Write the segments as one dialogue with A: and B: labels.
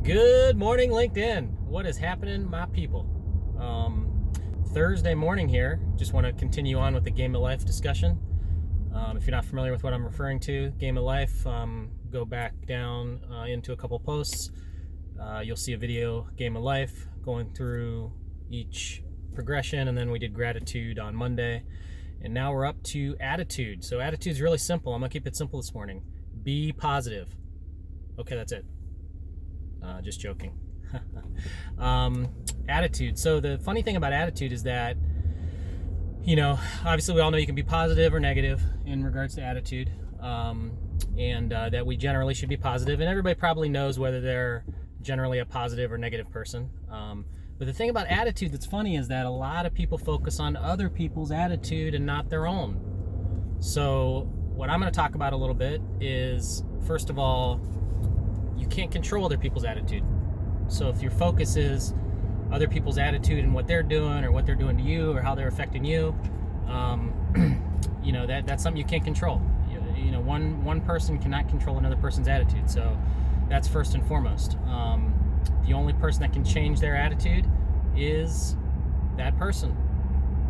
A: Good morning, LinkedIn. What is happening, my people? Thursday morning here. Just want to continue on with the Game of Life discussion. If you're not familiar with what I'm referring to, Game of Life, go back down into a couple posts. You'll see a video, Game of Life, going through each progression, and then we did gratitude on Monday. And now we're up to attitude. So attitude's really simple. I'm going to keep it simple this morning. Be positive. Okay, that's it. Just joking. Attitude. So the funny thing about attitude is that, obviously we all know you can be positive or negative in regards to attitude, and that we generally should be positive, and everybody probably knows whether they're generally a positive or negative person. But the thing about attitude that's funny is that a lot of people focus on other people's attitude and not their own. So what I'm going to talk about a little bit is, first of all, you can't control other people's attitude. So if your focus is other people's attitude and what they're doing or what they're doing to you or how they're affecting you, that's something you can't control. One person cannot control another person's attitude. So that's first and foremost. The only person that can change their attitude is that person.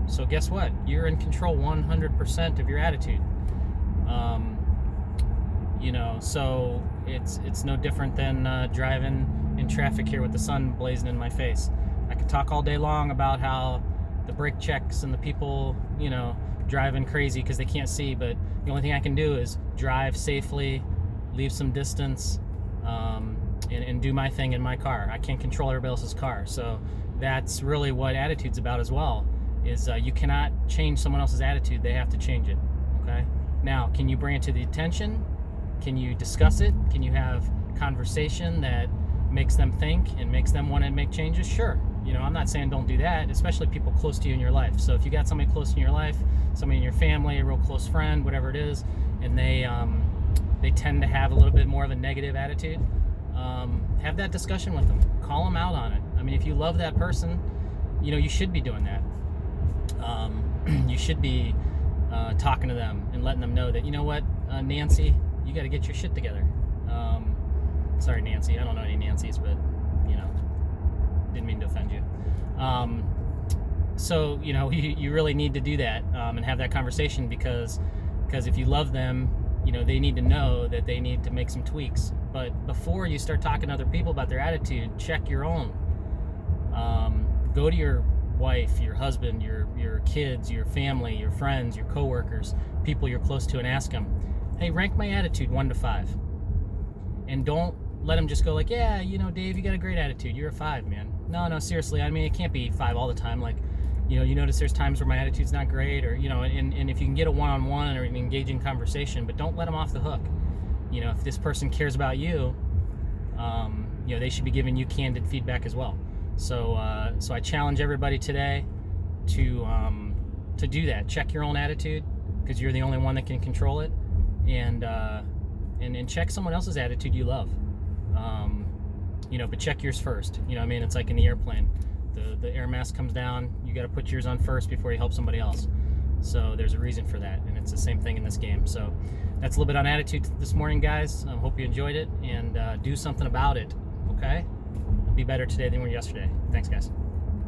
A: So guess what? You're in control 100% of your attitude. So it's no different than driving in traffic here with the sun blazing in my face. I could talk all day long about how the brake checks and the people, driving crazy because they can't see, but the only thing I can do is drive safely, leave some distance, and do my thing in my car. I can't control everybody else's car. So that's really what attitude's about as well, is you cannot change someone else's attitude. They have to change it, okay? Now, can you bring it to the attention? Can you discuss it? Can you have conversation that makes them think and makes them want to make changes? Sure. I'm not saying don't do that, especially people close to you in your life. So if you got somebody close in your life, somebody in your family, a real close friend, whatever it is, and they tend to have a little bit more of a negative attitude, have that discussion with them. Call them out on it. I mean, if you love that person, you should be doing that. You should be talking to them and letting them know that, Nancy, you got to get your shit together. Sorry, Nancy. I don't know any Nancys, but, didn't mean to offend you. So, you really need to do that and have that conversation because if you love them, they need to know that they need to make some tweaks. But before you start talking to other people about their attitude, check your own. Go to your wife, your husband, your kids, your family, your friends, your coworkers, people you're close to, and ask them, hey, rank my attitude 1 to 5. And don't let them just go like, yeah, Dave, you got a great attitude. You're a 5, man. No, seriously. I mean, it can't be 5 all the time. Like, you notice there's times where my attitude's not great, or, and if you can get a one-on-one or an engaging conversation, but don't let them off the hook. If this person cares about you, they should be giving you candid feedback as well. So I challenge everybody today to do that. Check your own attitude, because you're the only one that can control it, and check someone else's attitude you love. But check yours first. It's like in the airplane. The air mask comes down, you got to put yours on first before you help somebody else. So there's a reason for that, and it's the same thing in this game. So that's a little bit on attitude this morning, guys. I hope you enjoyed it, and do something about it, okay? Be better today than we were yesterday. Thanks, guys.